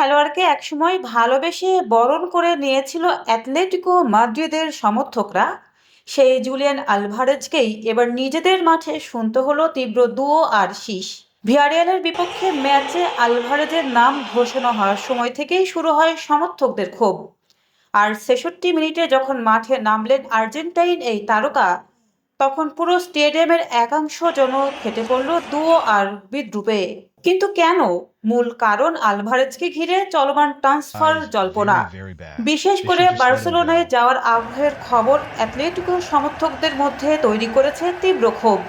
খেলোয়াড়কে একসময় ভালোবেসে বরণ করে নিয়েছিল অ্যাটলেটিকো মাদ্রিদের সমর্থকরা, সেই জুলিয়ান আলভারেজকেই এবার নিজেদের মাঠে শুনতে হলো তীব্র দুয়ো আর শীষ। ভিয়ারিয়ালের বিপক্ষে ম্যাচে আলভারেজের নাম ঘোষণা হওয়ার সময় থেকেই শুরু হয় সমর্থকদের ক্ষোভ। আর ৬৬ মিনিটে যখন মাঠে নামলেন আর্জেন্টাইন এই তারকা, তখন পুরো স্টেডিয়ামের একাংশ যেন ফেটে পড়ল দুয়ো আর বিদ্রূপে। কিন্তু কেন? মূল কারণ আলভারেজকে ঘিরে চলমান ট্রান্সফার জল্পনা। বিশেষ করে বার্সেলোনায় যাওয়ার আগ্রহের খবর অ্যাটলেটিকো সমর্থকদের মধ্যে তৈরি করেছে তীব্র ক্ষোভ।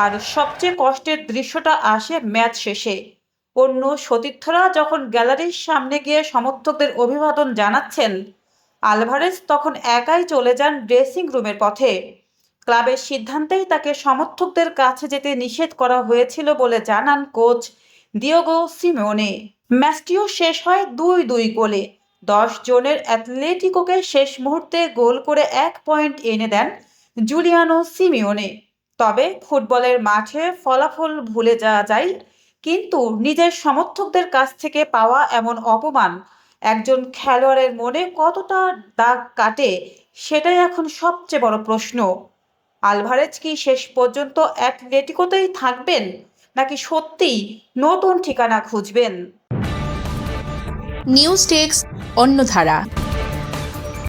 আর সবচেয়ে কষ্টের দৃশ্যটা আসে ম্যাচ শেষে। অন্য সতীর্থরা যখন গ্যালারির সামনে গিয়ে সমর্থকদের অভিবাদন জানাচ্ছেন, আলভারেজ তখন একাই চলে যান ড্রেসিং রুমের পথে। ক্লাবের সিদ্ধান্তেই তাকে সমর্থকদের কাছে যেতে নিষেধ করা হয়েছিল বলে জানান কোচ দিয়েগো সিমেওনে। ম্যাচটিও শেষ হয় ২-২ গোলে। ১০ জনের অ্যাটলেটিকোকে শেষ মুহূর্তে গোল করে ১ পয়েন্ট এনে দেন জুলিয়ানো সিমিওনে। তবে ফুটবলের মাঠে ফলাফল ভুলে যাওয়া যায়, কিন্তু নিজের সমর্থকদের কাছ থেকে পাওয়া এমন অপমান একজন খেলোয়াড়ের মনে কতটা দাগ কাটে, সেটাই এখন সবচেয়ে বড় প্রশ্ন। আলভারেজ কি শেষ পর্যন্ত অ্যাটলেটিকোতেই থাকবেন, নাকি সত্যিই নতুন ঠিকানা খুঁজবেন? News desk, অন্যধারা।